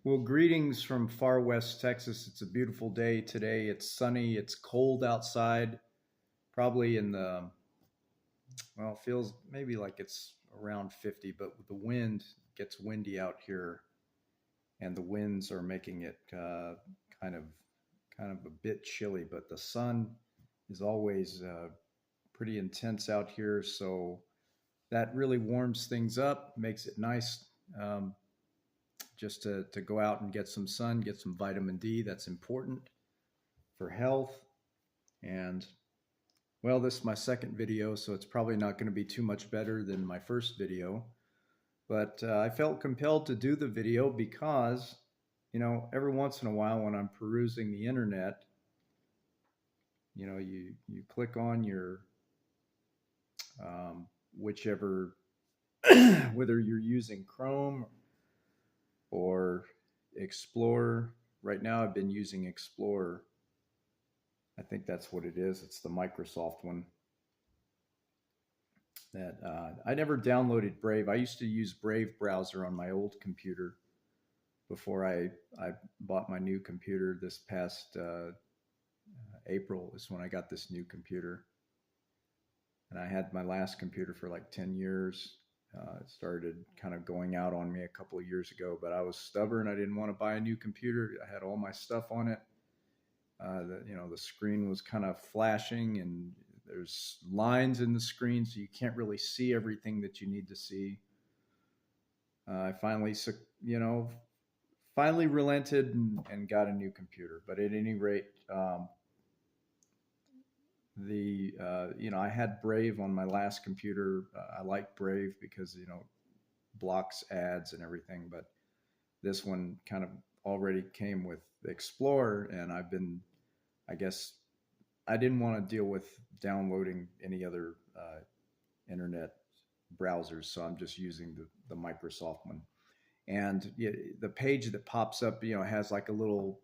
Well, greetings from far west Texas. It's a beautiful day today. It's sunny. It's cold outside. Probably in the, well, it feels maybe like it's around 50, but the wind gets windy out here, and the winds are making it kind of kind of a bit chilly. But the sun is always pretty intense out here, so that really warms things up, makes it nice. Um, just to go out and get some sun, get some vitamin D. That's important for health. And well, this is my second video, so it's probably not going to be too much better than my first video. But I felt compelled to do the video because, every once in a while when I'm perusing the internet, you click on your whichever, whether you're using Chrome or Explorer. Right now, I've been using Explorer. I think that's what it is. It's the Microsoft one. That I never downloaded Brave. I used to use Brave browser on my old computer before I bought my new computer this past April is when I got this new computer. And I had my last computer for like 10 years. It started kind of going out on me a couple of years ago, but I was stubborn. I didn't want to buy a new computer. I had all my stuff on it. The screen was kind of flashing, and there's lines in the screen, so you can't really see everything that you need to see. I finally relented and got a new computer. But at any rate, I had Brave on my last computer. I like Brave because blocks ads and everything. But this one kind of already came with Explorer, and I guess I didn't want to deal with downloading any other internet browsers, so I'm just using the Microsoft one. And the page that pops up, has like a little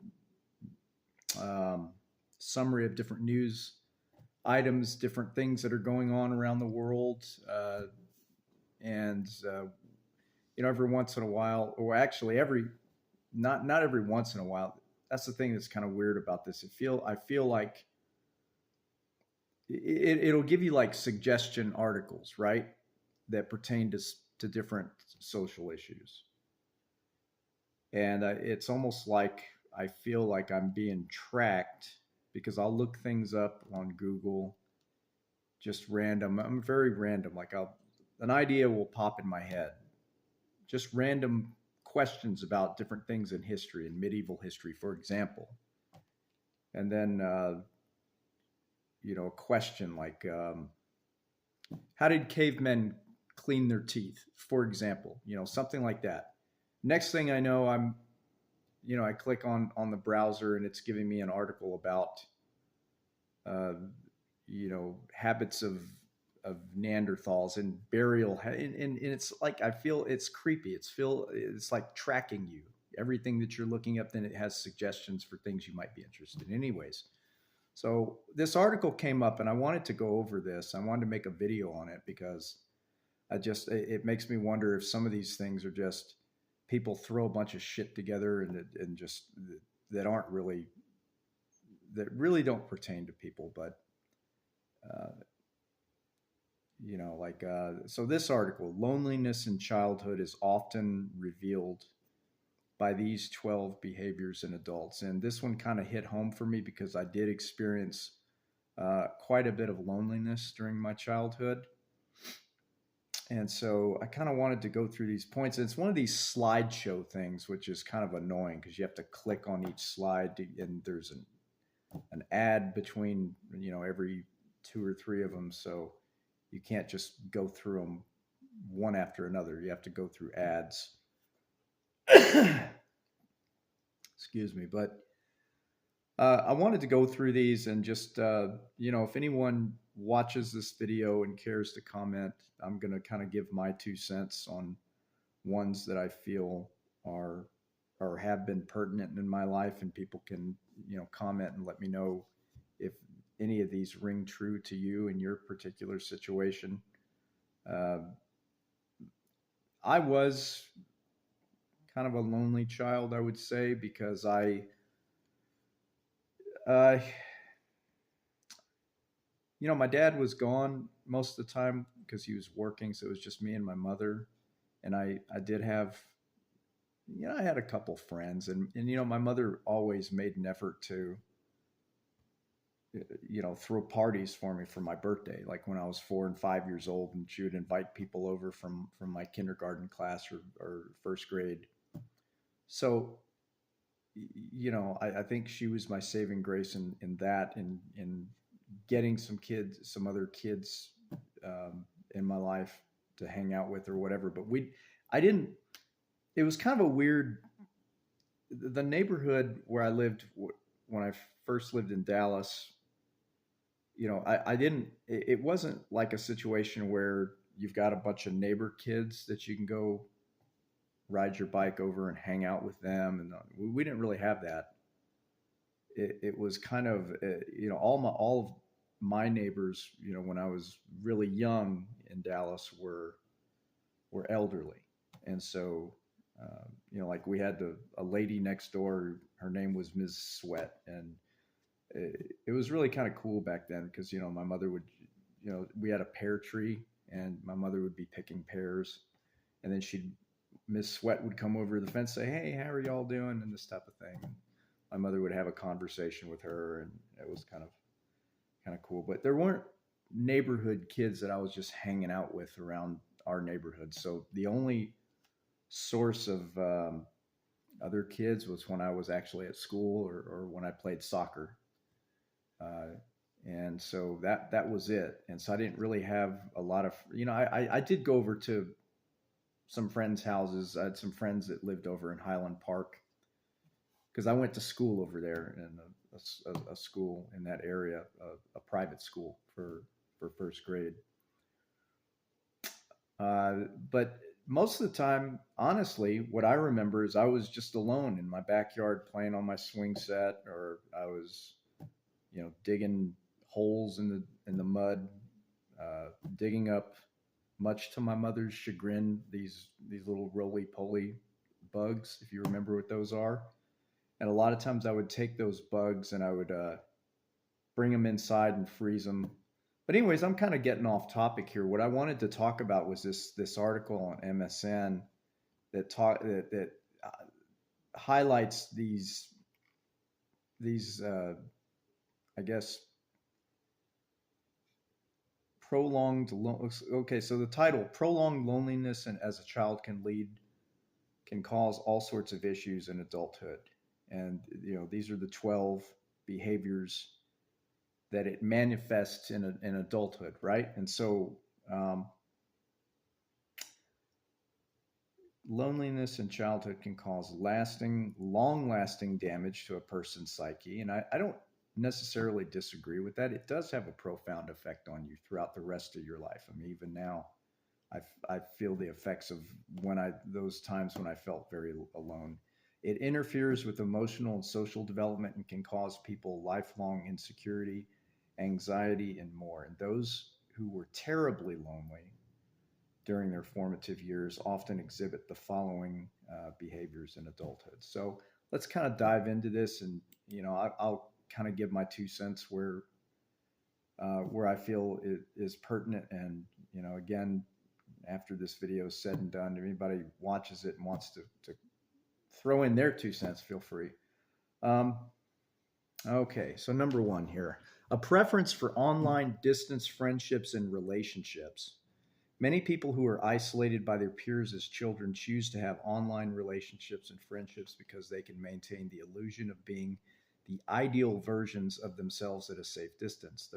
summary of different news items, different things that are going on around the world, and every once in a while, or actually every not every once in a while. That's the thing that's kind of weird about this. I feel like it'll give you like suggestion articles, right, that pertain to different social issues, and it's almost like I feel like I'm being tracked because I'll look things up on Google, just random. I'm very random. Like an idea will pop in my head, just random questions about different things in history, in medieval history, for example, and then a question like, how did cavemen clean their teeth, for example, something like that. Next thing I know, I click on the browser and it's giving me an article about, habits of Neanderthals and burial. And it's like, I feel it's creepy. It's like tracking you. Everything that you're looking up, then it has suggestions for things you might be interested in. Anyways, so this article came up and I wanted to go over this. I wanted to make a video on it because it makes me wonder if some of these things are just people throw a bunch of shit together and just that aren't really, that really don't pertain to people. But, uh, so this article, loneliness in childhood is often revealed by these 12 behaviors in adults. And this one kind of hit home for me because I did experience quite a bit of loneliness during my childhood. And so I kind of wanted to go through these points. And it's one of these slideshow things, which is kind of annoying because you have to click on each slide and there's an ad between, every two or three of them. So you can't just go through them one after another. You have to go through ads. Excuse me. But I wanted to go through these and just, if anyone watches this video and cares to comment, I'm going to kind of give my 2 cents on ones that I feel are or have been pertinent in my life, and people can, comment and let me know if any of these ring true to you in your particular situation. Uh, I was kind of a lonely child, I would say, because uh, my dad was gone most of the time because he was working, so it was just me and my mother. And I did have, I had a couple friends, and my mother always made an effort to, throw parties for me for my birthday, like when I was 4 and 5 years old, and she would invite people over from my kindergarten class or first grade. So, I think she was my saving grace in that, in getting some other kids in my life to hang out with or whatever. But I didn't. It was kind of a weird. The neighborhood where I lived when I first lived in Dallas, I didn't. It wasn't like a situation where you've got a bunch of neighbor kids that you can go ride your bike over and hang out with them, and we didn't really have that. It was kind of all of my neighbors, when I was really young in Dallas, were elderly, and so like we had a lady next door. Her name was Ms. Sweat, and it was really kind of cool back then because my mother would, we had a pear tree, and my mother would be picking pears, and then Miss Sweat would come over the fence, say, "Hey, how are y'all doing?" and this type of thing. And my mother would have a conversation with her, and it was kind of cool. But there weren't neighborhood kids that I was just hanging out with around our neighborhood. So the only source of other kids was when I was actually at school, or when I played soccer. Uh, and so that was it. And so I didn't really have a lot of, I did go over to some friends' houses. I had some friends that lived over in Highland Park because I went to school over there, in a school in that area, a private school for first grade. But most of the time, honestly, what I remember is I was just alone in my backyard playing on my swing set, or I was, digging holes in the mud, digging up, much to my mother's chagrin, these little roly poly bugs, if you remember what those are. And a lot of times I would take those bugs and I would bring them inside and freeze them. But anyways, I'm kind of getting off topic here. What I wanted to talk about was this article on MSN that highlights these I guess okay, so the title, prolonged loneliness and as a child can cause all sorts of issues in adulthood. And these are the 12 behaviors that it manifests in adulthood, right? And so loneliness in childhood can cause long lasting damage to a person's psyche. And I don't necessarily disagree with that. It does have a profound effect on you throughout the rest of your life. I mean, even now, I feel the effects of those times when I felt very alone. It interferes with emotional and social development and can cause people lifelong insecurity, anxiety, and more. And those who were terribly lonely during their formative years often exhibit the following behaviors in adulthood. So let's kind of dive into this, and I'll kind of give my 2 cents where I feel it is pertinent. And again, after this video is said and done, if anybody watches it and wants to throw in their 2 cents, feel free. Okay, so number one here, a preference for online distance friendships and relationships. Many people who are isolated by their peers as children choose to have online relationships and friendships because they can maintain the illusion of being the ideal versions of themselves at a safe distance.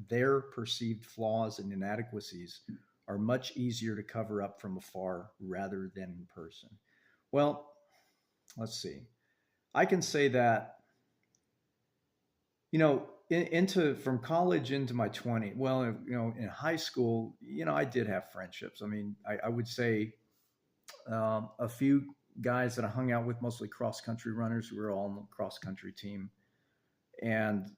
Their perceived flaws and inadequacies are much easier to cover up from afar rather than in person. Well, let's see. I can say that, into from college into my 20s. Well, in high school, I did have friendships. I mean, I would say a few guys that I hung out with, mostly cross country runners who were all on the cross country team, and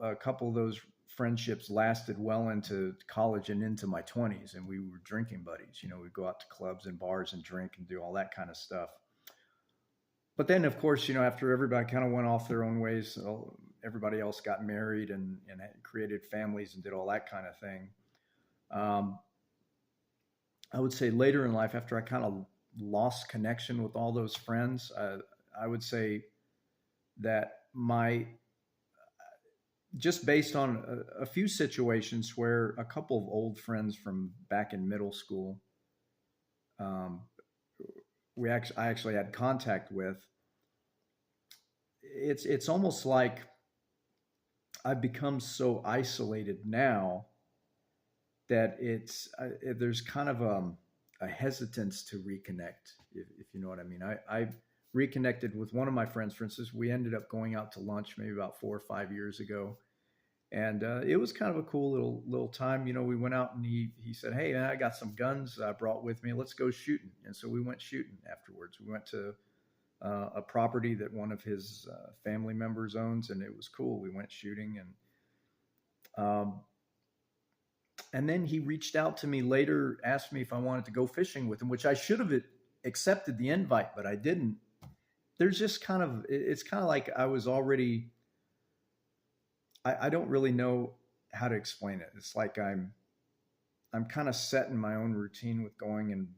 a couple of those friendships lasted well into college and into my 20s, and we were drinking buddies. We'd go out to clubs and bars and drink and do all that kind of stuff. But then, of course, after everybody kind of went off their own ways, everybody else got married and created families and did all that kind of thing. Um, I would say later in life, after I kind of lost connection with all those friends, I would say that my just based on a few situations where a couple of old friends from back in middle school, um, I actually had contact with. It's almost like I've become so isolated now that there's kind of a hesitance to reconnect, if you know what I mean. I reconnected with one of my friends, for instance. We ended up going out to lunch maybe about 4 or 5 years ago, and it was kind of a cool little time. We went out and he said, "Hey, man, I got some guns I brought with me. Let's go shooting." And so we went shooting afterwards. We went to a property that one of his family members owns, and it was cool. We went shooting, and then he reached out to me later, asked me if I wanted to go fishing with him, which I should have accepted the invite, but I didn't. There's just it's kind of like I was already, I don't really know how to explain it. It's like I'm kind of set in my own routine with going, and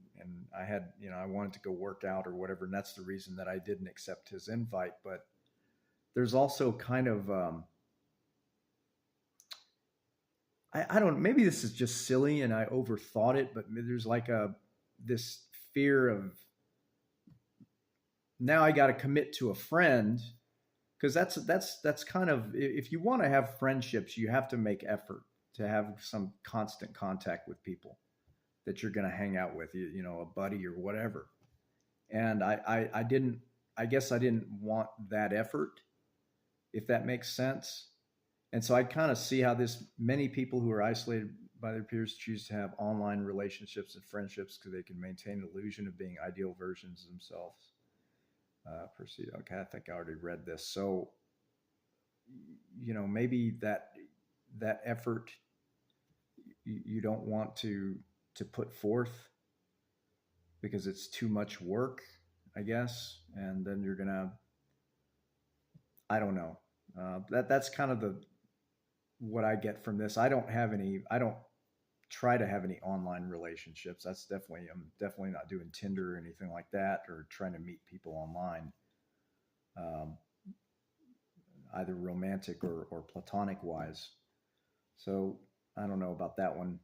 I had, I wanted to go work out or whatever. And that's the reason that I didn't accept his invite. But there's also kind of, I don't, maybe this is just silly and I overthought it, but there's like this fear of now I got to commit to a friend, because that's kind of, if you want to have friendships, you have to make effort to have some constant contact with people that you're going to hang out with, a buddy or whatever. And I guess I didn't want that effort, if that makes sense. And so I kind of see how many people who are isolated by their peers choose to have online relationships and friendships because they can maintain the illusion of being ideal versions of themselves. Proceed. Okay, I think I already read this. So, maybe that effort you don't want to put forth because it's too much work, I guess. And then you're gonna, I don't know. That's kind of what I get from this. I don't try to have any online relationships. I'm definitely not doing Tinder or anything like that, or trying to meet people online, either romantic or platonic wise. So I don't know about that one.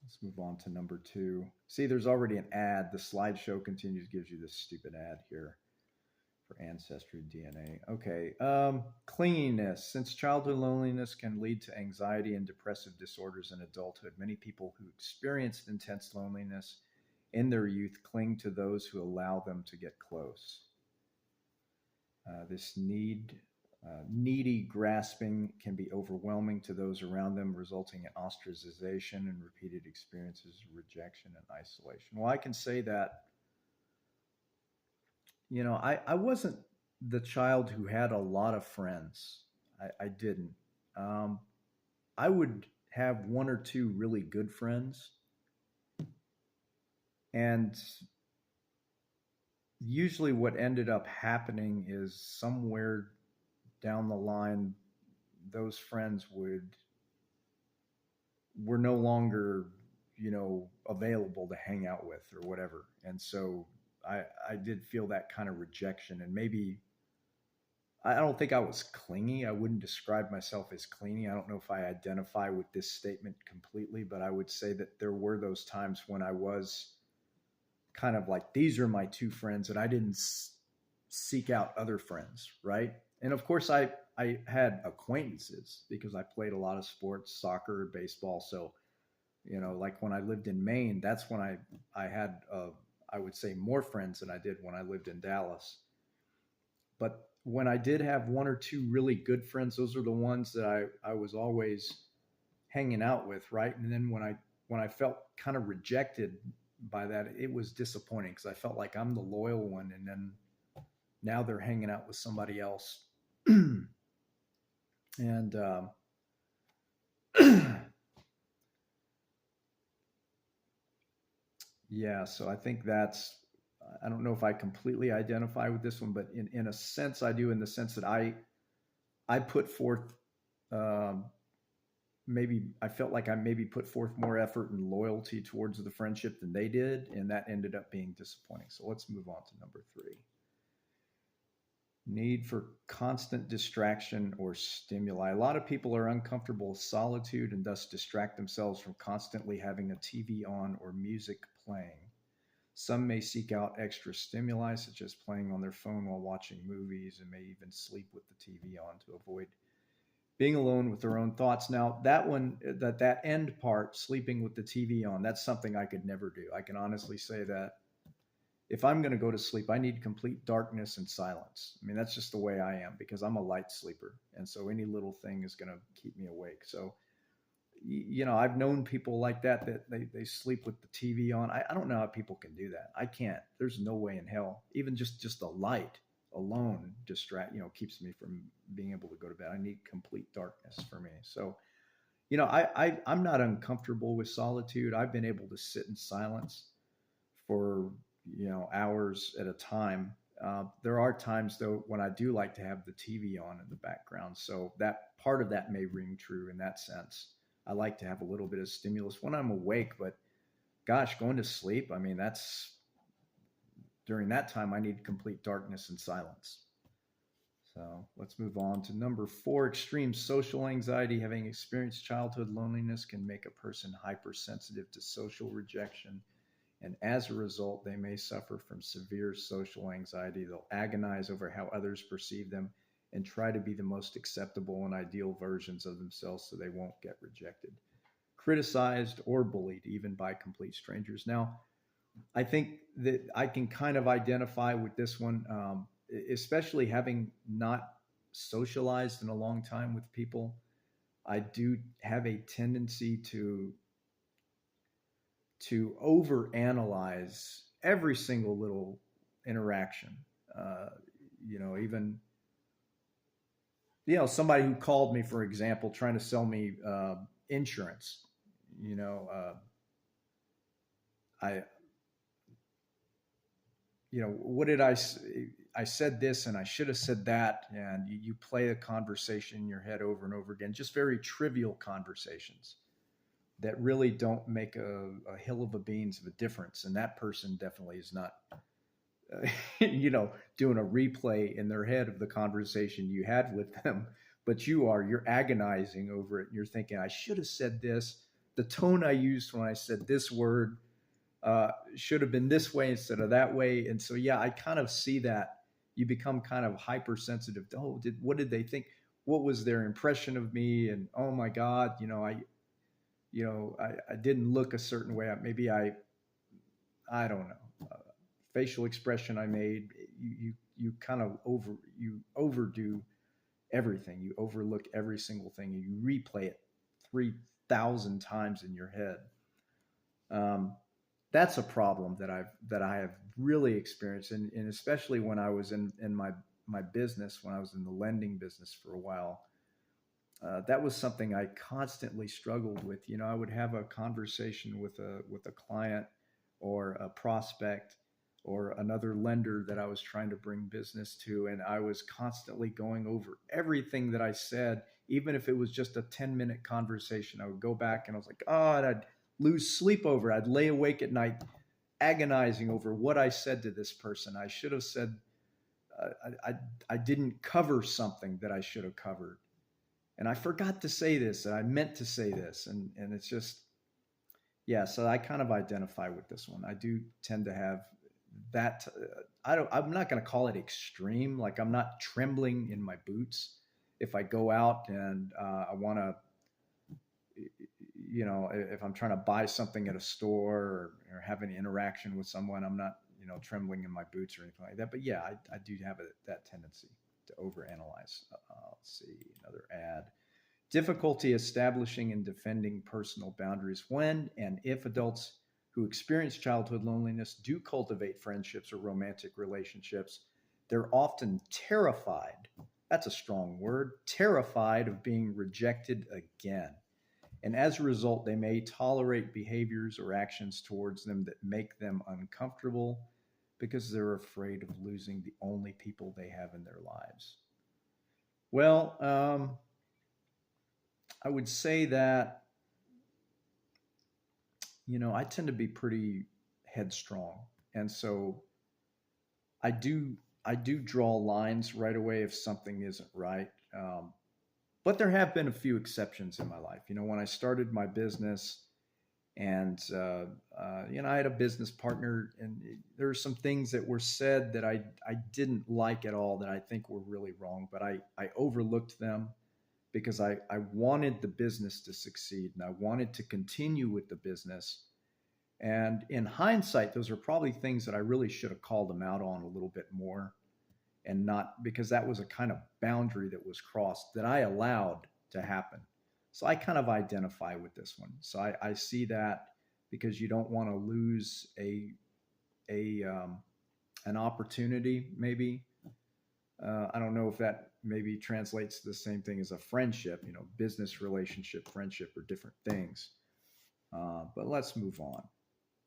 Let's move on to number 2. See, there's already an ad. The slideshow continues, gives you this stupid ad here for Ancestry DNA. Okay. Clinginess. Since childhood loneliness can lead to anxiety and depressive disorders in adulthood, many people who experienced intense loneliness in their youth cling to those who allow them to get close. This needy grasping can be overwhelming to those around them, resulting in ostracization and repeated experiences of rejection and isolation. Well, I can say that, I wasn't the child who had a lot of friends. I didn't. I would have one or two really good friends, and usually what ended up happening is somewhere down the line, those friends were no longer, available to hang out with or whatever. And so I did feel that kind of rejection. And maybe, I don't think I was clingy. I wouldn't describe myself as clingy. I don't know if I identify with this statement completely, but I would say that there were those times when I was kind of like, these are my 2 friends, and I didn't seek out other friends, right? And of course, I had acquaintances because I played a lot of sports, soccer, baseball. So, like when I lived in Maine, that's when I had, I would say, more friends than I did when I lived in Dallas. But when I did have 1 or 2 really good friends, those are the ones that I was always hanging out with, right? And then when I felt kind of rejected by that, it was disappointing because I felt like I'm the loyal one, and then now they're hanging out with somebody else. And Yeah, so I think that's, I don't know if I completely identify with this one, but in a sense I do, in the sense that I put forth, um, maybe I felt like I maybe put forth more effort and loyalty towards the friendship than they did, and that ended up being disappointing. So let's move on to number three. Need for constant distraction or stimuli. A lot of people are uncomfortable with solitude and thus distract themselves from constantly having a TV on or music playing. Some may seek out extra stimuli, such as playing on their phone while watching movies, and may even sleep with the TV on to avoid being alone with their own thoughts. Now, that one, that end part, sleeping with the TV on, that's something I could never do. I can honestly say that if I'm going to go to sleep, I need complete darkness and silence. I mean, that's just the way I am because I'm a light sleeper. And so any little thing is going to keep me awake. So, I've known people like that, that they sleep with the TV on. I don't know how people can do that. I can't. There's no way in hell. Even just the light alone keeps me from being able to go to bed. I need complete darkness for me. So, I'm not uncomfortable with solitude. I've been able to sit in silence for hours at a time. There are times though when I do like to have the TV on in the background, so that part of that may ring true in that sense. I like to have a little bit of stimulus when I'm awake, but gosh, going to sleep, I mean, that's during that time I need complete darkness and silence. So let's move on to number four. Extreme social anxiety. Having experienced childhood loneliness can make a person hypersensitive to social rejection, and as a result, they may suffer from severe social anxiety. They'll agonize over how others perceive them and try to be the most acceptable and ideal versions of themselves so they won't get rejected, criticized, or bullied, even by complete strangers. Now, I think that I can kind of identify with this one, especially having not socialized in a long time with people. I do have a tendency to overanalyze every single little interaction. Uh, Even somebody who called me, for example, trying to sell me insurance. You know, I what did I said this and I should have said that, and you play a conversation in your head over and over again, just very trivial conversations that really don't make a hill of a beans of a difference. And that person definitely is not, doing a replay in their head of the conversation you had with them, but you're agonizing over it. And you're thinking, I should have said this. The tone I used when I said this word should have been this way instead of that way. And so, yeah, I kind of see that you become kind of hypersensitive to, oh, what did they think? What was their impression of me? And oh my God, I didn't look a certain way. Maybe I don't know, facial expression I made. You kind of you overdo everything. You overlook every single thing, and you replay it 3,000 times in your head. Um, that's a problem that I have really experienced, and especially when I was in my business, when I was in the lending business for a while. That was something I constantly struggled with. I would have a conversation with a client or a prospect or another lender that I was trying to bring business to, and I was constantly going over everything that I said, even if it was just a 10-minute conversation. I would go back and I was like, oh, and I'd lose sleep over it. I'd lay awake at night agonizing over what I said to this person. I should have said, I didn't cover something that I should have covered, and I forgot to say this, and I meant to say this, and it's just, yeah. So I kind of identify with this one. I do tend to have that. I'm not going to call it extreme. Like, I'm not trembling in my boots if I go out and I want to. If I'm trying to buy something at a store, or have an interaction with someone, I'm not trembling in my boots or anything like that. But yeah, I do have that tendency to overanalyze. Let's see, another ad. Difficulty establishing and defending personal boundaries. When and if adults who experience childhood loneliness do cultivate friendships or romantic relationships, they're often terrified. That's a strong word. Terrified of being rejected again. And as a result, they may tolerate behaviors or actions towards them that make them uncomfortable because they're afraid of losing the only people they have in their lives. Well, I would say that, I tend to be pretty headstrong. And so I do I do draw lines right away if something isn't right. But there have been a few exceptions in my life. When I started my business, and I had a business partner, and there are some things that were said that I didn't like at all, that I think were really wrong, but I overlooked them because I wanted the business to succeed, and I wanted to continue with the business. And in hindsight, those are probably things that I really should have called them out on a little bit more, and not, because that was a kind of boundary that was crossed that I allowed to happen. So I kind of identify with this one. So I see that, because you don't want to lose a an opportunity. Maybe I don't know if that maybe translates to the same thing as a friendship. Business relationship, friendship are different things. But let's move on.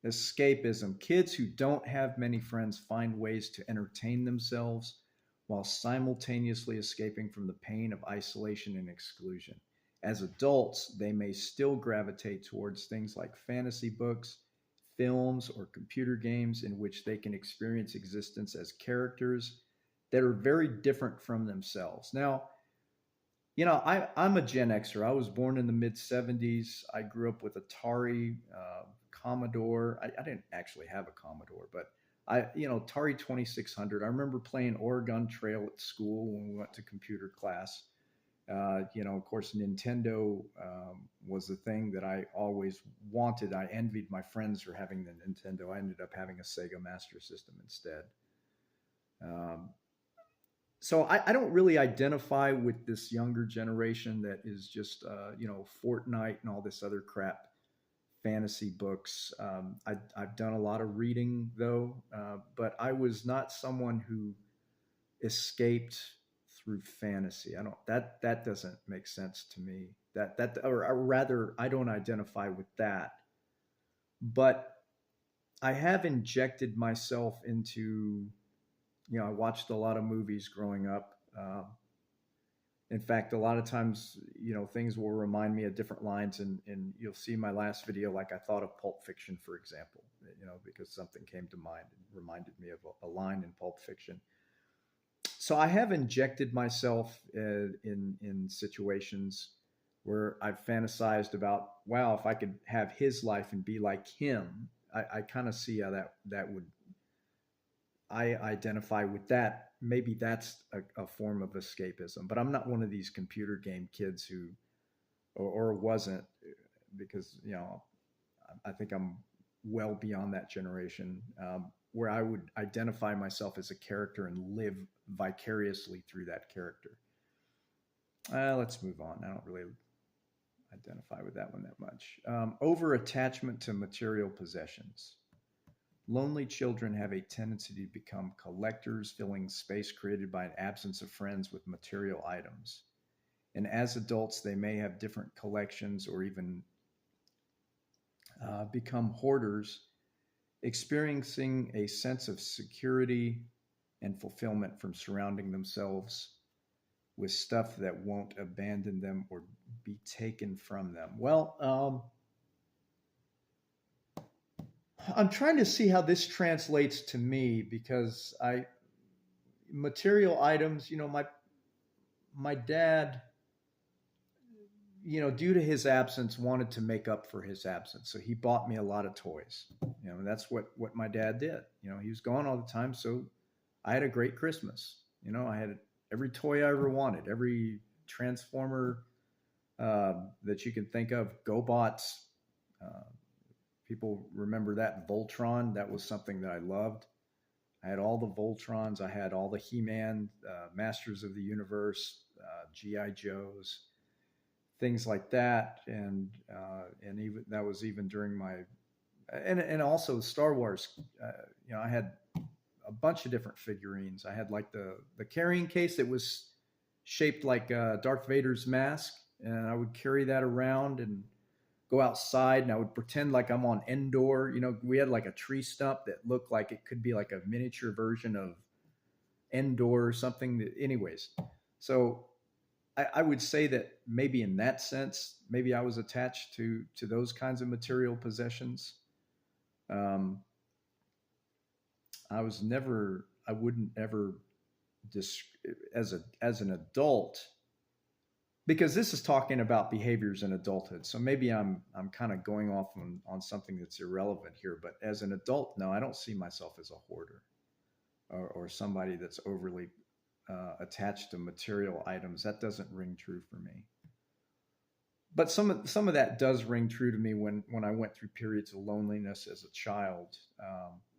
Escapism. Kids who don't have many friends find ways to entertain themselves while simultaneously escaping from the pain of isolation and exclusion. As adults, they may still gravitate towards things like fantasy books, films, or computer games in which they can experience existence as characters that are very different from themselves. Now, I'm a Gen Xer. I was born in the mid 70s. I grew up with Atari, Commodore. I didn't actually have a Commodore, but Atari 2600. I remember playing Oregon Trail at school when we went to computer class. Of course, Nintendo was the thing that I always wanted. I envied my friends for having the Nintendo. I ended up having a Sega Master System instead. Um, so I don't really identify with this younger generation that is just Fortnite and all this other crap, fantasy books. I've done a lot of reading though, but I was not someone who escaped through fantasy. I don't that doesn't make sense to me. Or rather, I don't identify with that. But I have injected myself into, I watched a lot of movies growing up. In fact, a lot of times, things will remind me of different lines, and you'll see my last video, like I thought of Pulp Fiction, for example, because something came to mind and reminded me of a line in Pulp Fiction. So I have injected myself in situations where I've fantasized about, wow, if I could have his life and be like him. I kind of see how that would, I identify with that. Maybe that's a form of escapism, but I'm not one of these computer game kids who, or wasn't, because, I think I'm well beyond that generation, where I would identify myself as a character and live vicariously through that character. Let's move on. I don't really identify with that one that much. Over attachment to material possessions. Lonely children have a tendency to become collectors, filling space created by an absence of friends with material items. And as adults, they may have different collections, or even become hoarders, experiencing a sense of security and fulfillment from surrounding themselves with stuff that won't abandon them or be taken from them. Well, I'm trying to see how this translates to me, because material items, my dad, due to his absence, wanted to make up for his absence. So he bought me a lot of toys. That's what my dad did. He was gone all the time. So I had a great Christmas. I had every toy I ever wanted, every Transformer that you can think of, GoBots. People remember that. Voltron, that was something that I loved. I had all the Voltrons. I had all the He-Man, Masters of the Universe, G.I. Joes, things like that. And even that was even during my, and also Star Wars. I had a bunch of different figurines. I had like the carrying case that was shaped like Darth Vader's mask, and I would carry that around. And go outside and I would pretend like I'm on Endor. We had like a tree stump that looked like it could be like a miniature version of Endor or something. Anyways, so I would say that maybe in that sense, maybe I was attached to those kinds of material possessions. Um, I wouldn't ever dis- as an adult, because this is talking about behaviors in adulthood. So maybe I'm kind of going off on something that's irrelevant here. But as an adult, no, I don't see myself as a hoarder or somebody that's overly attached to material items. That doesn't ring true for me. But some of that does ring true to me when I went through periods of loneliness as a child,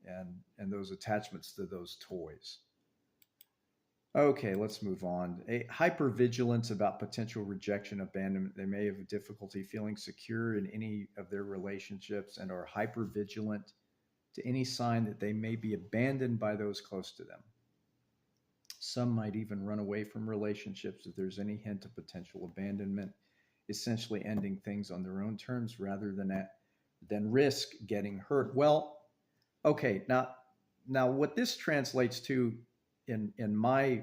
and those attachments to those toys. Okay, let's move on. A hypervigilance about potential rejection, abandonment. They may have difficulty feeling secure in any of their relationships and are hypervigilant to any sign that they may be abandoned by those close to them. Some might even run away from relationships if there's any hint of potential abandonment, essentially ending things on their own terms rather than risk getting hurt. Well, okay, now what this translates to in my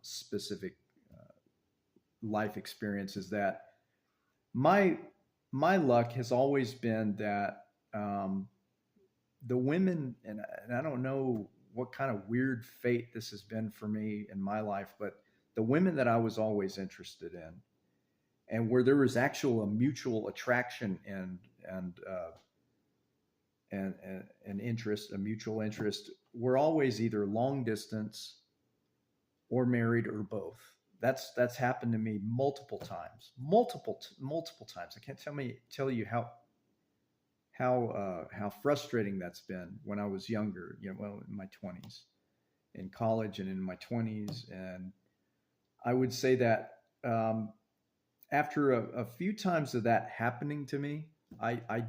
specific life experience is that my my luck has always been that the women, and I don't know what kind of weird fate this has been for me in my life, but the women that I was always interested in, and where there was actual a mutual attraction and interest, a mutual interest, were always either long distance or married or both. That's happened to me multiple times, multiple times. I can't tell you how frustrating that's been when I was younger. Well, in my 20s, in college, and in my 20s, and I would say that after a few times of that happening to me, I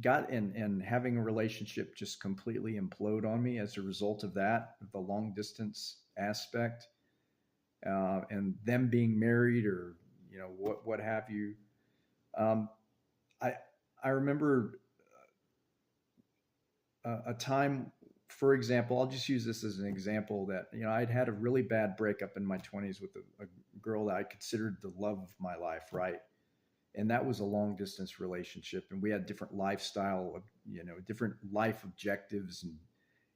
got in having a relationship just completely implode on me as a result of that, the long distance aspect, and them being married or what have you. Um, I I remember a time, for example, I'll just use this as an example that I'd had a really bad breakup in my 20s with a girl that I considered the love of my life, right? And that was a long distance relationship, and we had different lifestyle, different life objectives and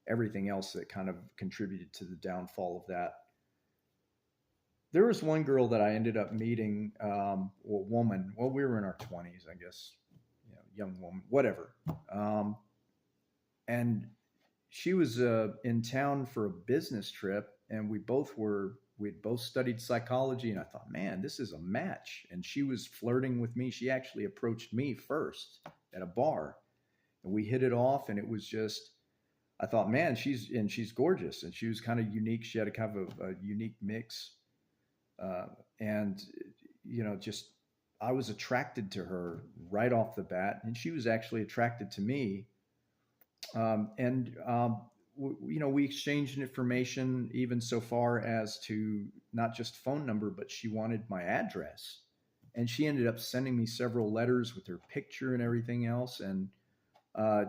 everything else that kind of contributed to the downfall of that. There was one girl that I ended up meeting, or woman. Well, we were in our 20s, I guess, young woman, whatever. And she was in town for a business trip, and we'd both studied psychology, and I thought, man, this is a match. And she was flirting with me. She actually approached me first at a bar, and we hit it off, and it was just, I thought, man, she's gorgeous, and she was kind of unique. She had a kind of a unique mix, and just I was attracted to her right off the bat, and she was actually attracted to me. And we exchanged information even so far as to not just phone number, but she wanted my address, and she ended up sending me several letters with her picture and everything else. And uh,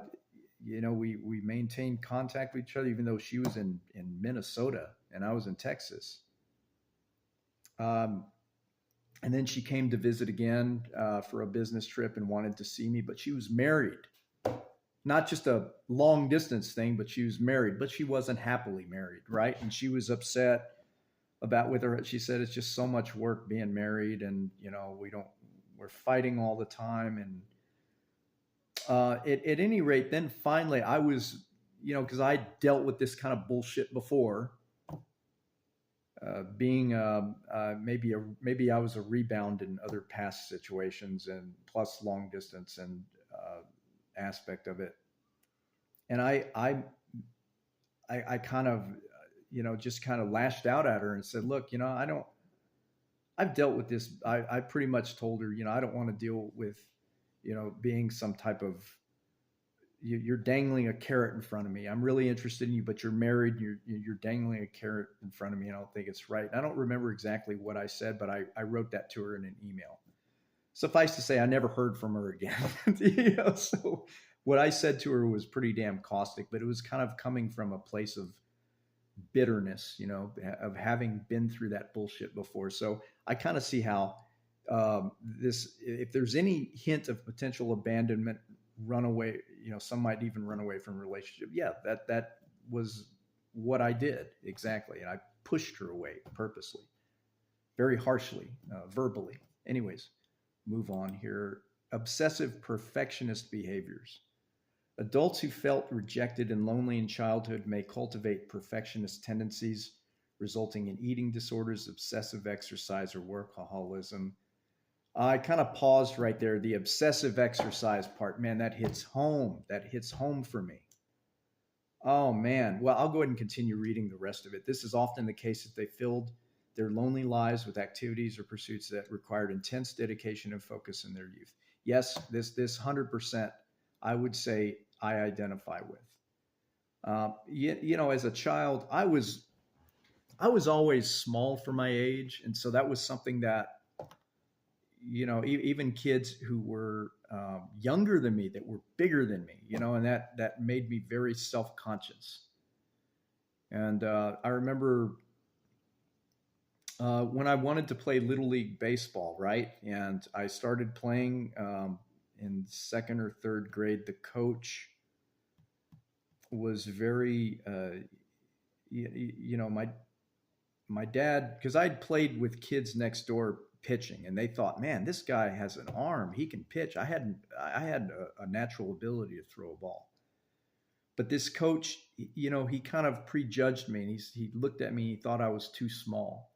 we maintained contact with each other, even though she was in Minnesota and I was in Texas. Um, and then she came to visit again for a business trip and wanted to see me, but she was married. Not just a long distance thing, but she was married, but she wasn't happily married, right? And she was upset about with her. She said it's just so much work being married, and we're fighting all the time. And at any rate, then finally, I was, because I dealt with this kind of bullshit before. Being maybe I was a rebound in other past situations, and plus long distance and aspect of it. And I kind of, just kind of lashed out at her and said, look, I've dealt with this. I pretty much told her, I don't want to deal with, being some type of, you're dangling a carrot in front of me. I'm really interested in you, but you're married. And you're dangling a carrot in front of me. And I don't think it's right. I don't remember exactly what I said, but I wrote that to her in an email. suffice to say, I never heard from her again. So what I said to her was pretty damn caustic, but it was kind of coming from a place of bitterness, of having been through that bullshit before. So I kind of see how this, if there's any hint of potential abandonment, runaway, some might even run away from a relationship. Yeah, that was what I did exactly, and I pushed her away purposely, very harshly, verbally. Anyways, move on here. Obsessive perfectionist behaviors. Adults who felt rejected and lonely in childhood may cultivate perfectionist tendencies, resulting in eating disorders, obsessive exercise, or workaholism. I kind of paused right there. The obsessive exercise part, man, that hits home. That hits home for me. Oh, man. Well, I'll go ahead and continue reading the rest of it. This is often the case that they filled their lonely lives with activities or pursuits that required intense dedication and focus in their youth. Yes, this 100%, I would say I identify with. As a child, I was always small for my age, and so that was something that even kids who were younger than me, that were bigger than me, and that made me very self-conscious. And I remember when I wanted to play Little League baseball, right? And I started playing in second or third grade. The coach was very, my dad, because I'd played with kids next door pitching, and they thought, man, this guy has an arm, he can pitch. I had a natural ability to throw a ball, but this coach, he kind of prejudged me, and he looked at me, he thought I was too small.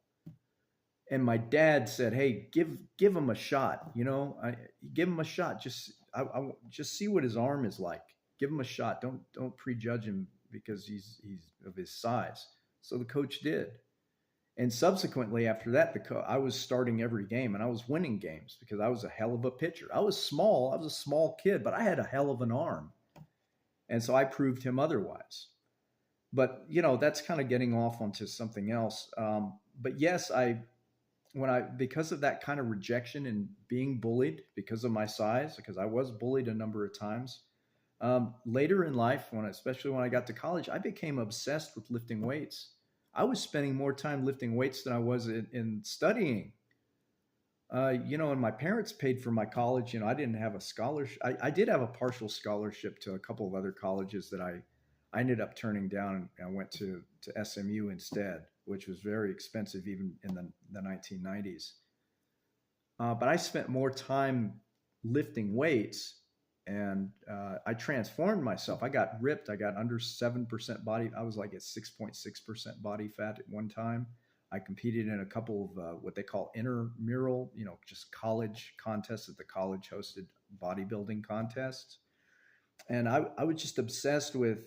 And my dad said, hey, give him a shot, give him a shot. I just see what his arm is like. Give him a shot. Don't prejudge him because he's of his size. So the coach did. And subsequently, after that, I was starting every game, and I was winning games because I was a hell of a pitcher. I was small. I was a small kid, but I had a hell of an arm. And so I proved him otherwise. But, that's kind of getting off onto something else. But yes, because of that kind of rejection and being bullied because of my size, because I was bullied a number of times, later in life, especially when I got to college, I became obsessed with lifting weights. I was spending more time lifting weights than I was in studying. And my parents paid for my college. I didn't have a scholarship. I did have a partial scholarship to a couple of other colleges that I ended up turning down, and I went to SMU instead, which was very expensive even in the 1990s. But I spent more time lifting weights, and I transformed myself. I got ripped. I got under 7% body. I was like at 6.6% body fat at one time. I competed in a couple of what they call intramural, just college contests that the college hosted, bodybuilding contests. And I was just obsessed with,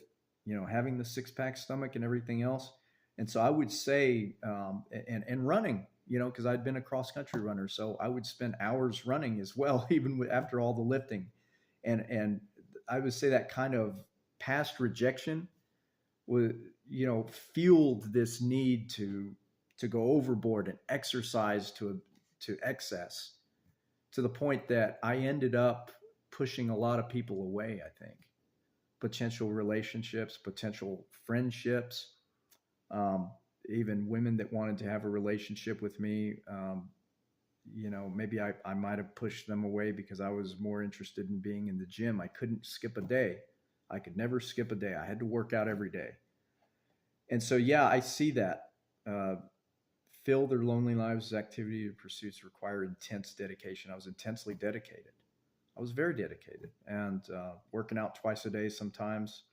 having the six-pack stomach and everything else. And so I would say, and running, because I'd been a cross-country runner. So I would spend hours running as well, even after all the lifting. And I would say that kind of past rejection was, fueled this need to go overboard and exercise to excess, to the point that I ended up pushing a lot of people away. I think potential relationships, potential friendships, even women that wanted to have a relationship with me. Maybe I might have pushed them away because I was more interested in being in the gym. I couldn't skip a day. I could never skip a day. I had to work out every day. And so, yeah, I see that. Fill their lonely lives with activity or pursuits require intense dedication. I was intensely dedicated. I was very dedicated, and working out twice a day sometimes.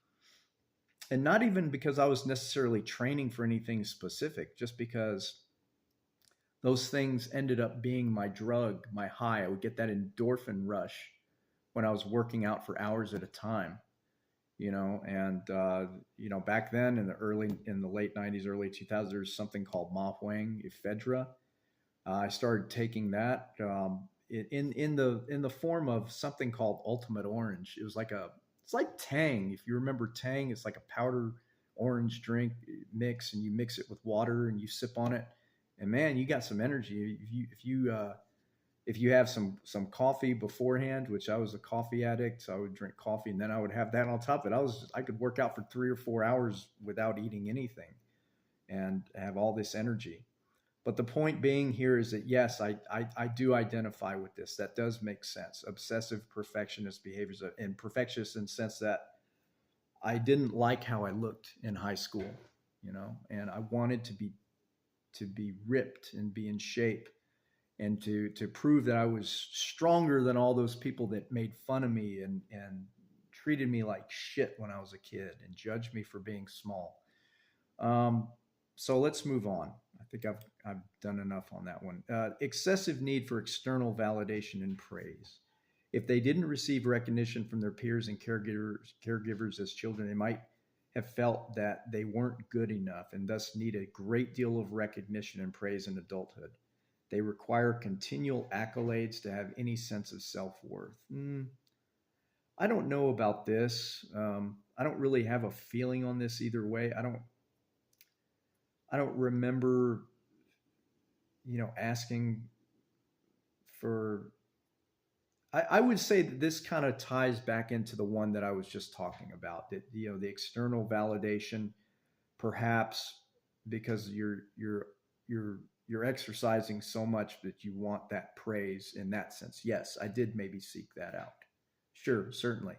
And not even because I was necessarily training for anything specific, just because those things ended up being my drug, my high. I would get that endorphin rush when I was working out for hours at a time, and back then in the late 90s, early 2000s, there was something called Ma Huang ephedra. I started taking that in the form of something called Ultimate Orange. It's like Tang. If you remember Tang, it's like a powder orange drink mix, and you mix it with water and you sip on it. And man, you got some energy. if you have some coffee beforehand, which I was a coffee addict, so I would drink coffee and then I would have that on top of it. I could work out for 3 or 4 hours without eating anything and have all this energy. But the point being here is that yes, I do identify with this. That does make sense. Obsessive perfectionist behaviors, and perfectionist in the sense that I didn't like how I looked in high school, and I wanted to be ripped and be in shape and to prove that I was stronger than all those people that made fun of me and treated me like shit when I was a kid and judged me for being small. Um, so let's move on. I think I've done enough on that one. Excessive need for external validation and praise. If they didn't receive recognition from their peers and caregivers as children, they might have felt that they weren't good enough and thus need a great deal of recognition and praise in adulthood. They require continual accolades to have any sense of self worth. I don't know about this. I don't really have a feeling on this either way. I don't remember, asking for. I would say that this kind of ties back into the one that I was just talking about. That the external validation, perhaps because you're exercising so much that you want that praise in that sense. Yes, I did maybe seek that out. Sure, certainly.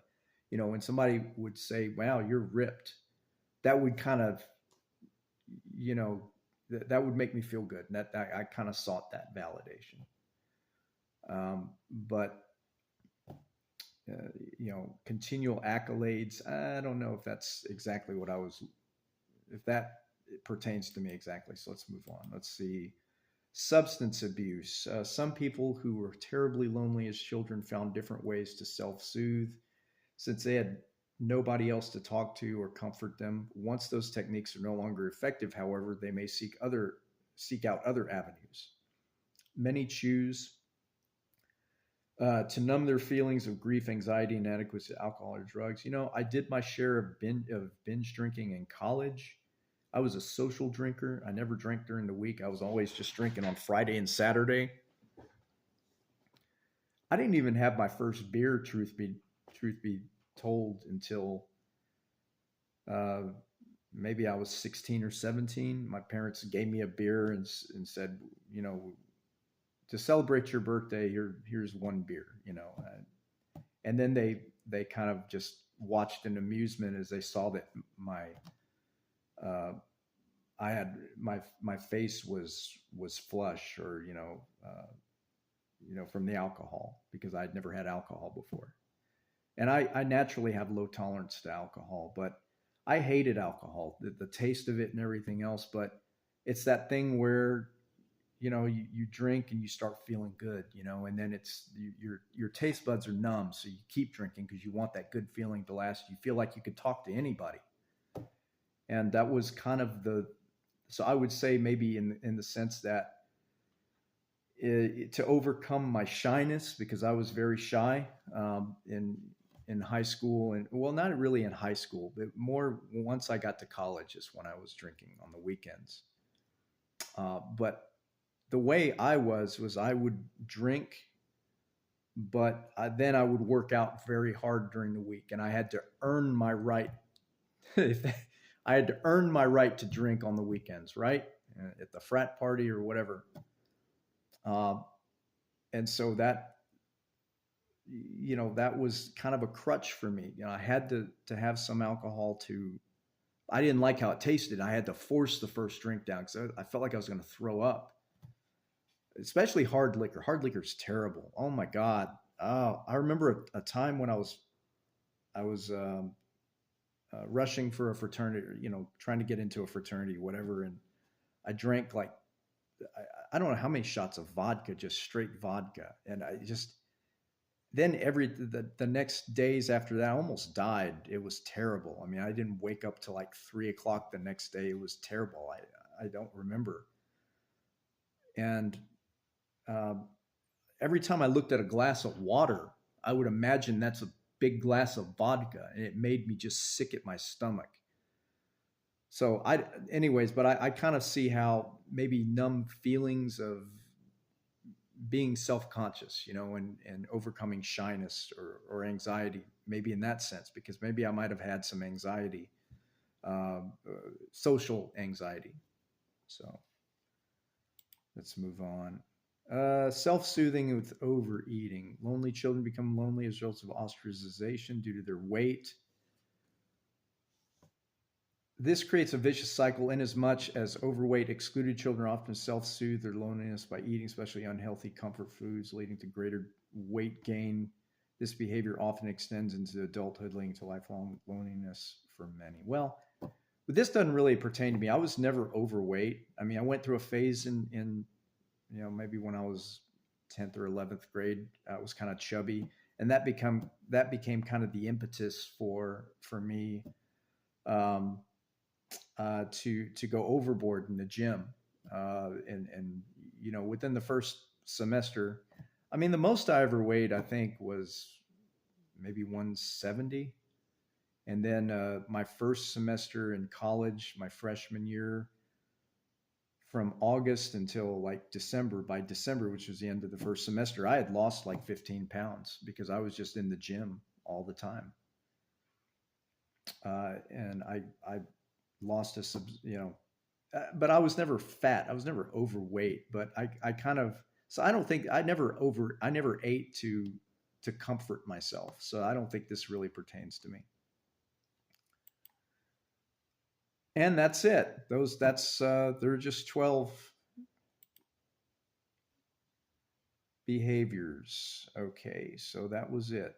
When somebody would say, "Wow, you're ripped," that would kind of, you know, that would make me feel good. And that I kind of sought that validation. But continual accolades. I don't know if that's exactly what I was. If that pertains to me exactly. So let's move on. Let's see. Substance abuse. Some people who were terribly lonely as children found different ways to self soothe since they had nobody else to talk to or comfort them. Once those techniques are no longer effective, however, they may seek out other avenues. Many choose to numb their feelings of grief, anxiety, and inadequacy to alcohol or drugs. I did my share of binge drinking in college. I was a social drinker. I never drank during the week. I was always just drinking on Friday and Saturday. I didn't even have my first beer, truth be told, until uh, maybe I was 16 or 17. My parents gave me a beer and said, to celebrate your birthday, here's one beer, and then they kind of just watched in amusement as they saw that my uh, I had my face was flush, or from the alcohol, because I'd never had alcohol before, and I naturally have low tolerance to alcohol, but I hated alcohol, the taste of it and everything else. But it's that thing where you drink and you start feeling good, and then your taste buds are numb, so you keep drinking because you want that good feeling to last. You feel like you could talk to anybody, and that was kind of the. So I would say maybe in the sense that to overcome my shyness, because I was very shy in high school, and well, not really in high school, but more once I got to college is when I was drinking on the weekends. But the way I was I would drink, but then I would work out very hard during the week, and I had to earn my right. I had to earn my right to drink on the weekends, right? At the frat party or whatever. Uh, and so that was kind of a crutch for me. I had to have some alcohol to. I didn't like how it tasted. I had to force the first drink down because I felt like I was going to throw up. Especially hard liquor. Hard liquor is terrible. Oh my god. Oh, I remember a time when I was rushing for a fraternity, trying to get into a fraternity, whatever, and I drank like I don't know how many shots of vodka, just straight vodka, and I just then the next days after that, I almost died. It was terrible. I mean, I didn't wake up till like 3 o'clock the next day. It was terrible. I don't remember, and um, every time I looked at a glass of water, I would imagine that's a big glass of vodka, and it made me just sick at my stomach. So anyways, but I kind of see how maybe numb feelings of being self-conscious, and overcoming shyness or anxiety, maybe in that sense, because maybe I might have had some anxiety, social anxiety. So let's move on. Self-soothing with overeating. Lonely children become lonely as a result of ostracization due to their weight. This creates a vicious cycle inasmuch as overweight, excluded children often self-soothe their loneliness by eating especially unhealthy comfort foods, leading to greater weight gain. This behavior often extends into adulthood, leading to lifelong loneliness for many. Well, but this doesn't really pertain to me. I was never overweight. I mean, I went through a phase in maybe when I was 10th or 11th grade, I was kind of chubby, and that became kind of the impetus for me, um, to go overboard in the gym, and within the first semester, I mean, the most I ever weighed, I think, was maybe 170. And then my first semester in college, my freshman year, from August until like December, by December, which was the end of the first semester, I had lost like 15 pounds because I was just in the gym all the time. And I lost but I was never fat. I was never overweight, but I kind of, so I don't think I never ate to comfort myself. So I don't think this really pertains to me. And that's it. There are just 12 behaviors. Okay, so that was it.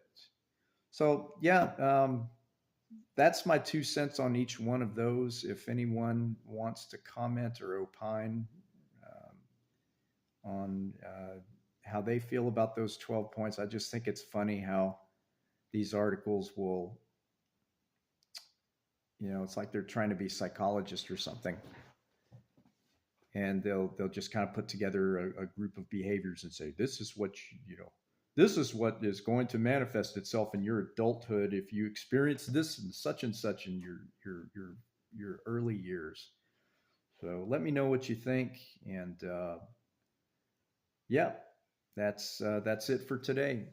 So yeah, that's my 2 cents on each one of those. If anyone wants to comment or opine on how they feel about those 12 points, I just think it's funny how these articles will, it's like they're trying to be psychologists or something, and they'll just kind of put together a group of behaviors and say, this is what this is what is going to manifest itself in your adulthood if you experience this and such in your early years. So let me know what you think, and yeah, that's it for today.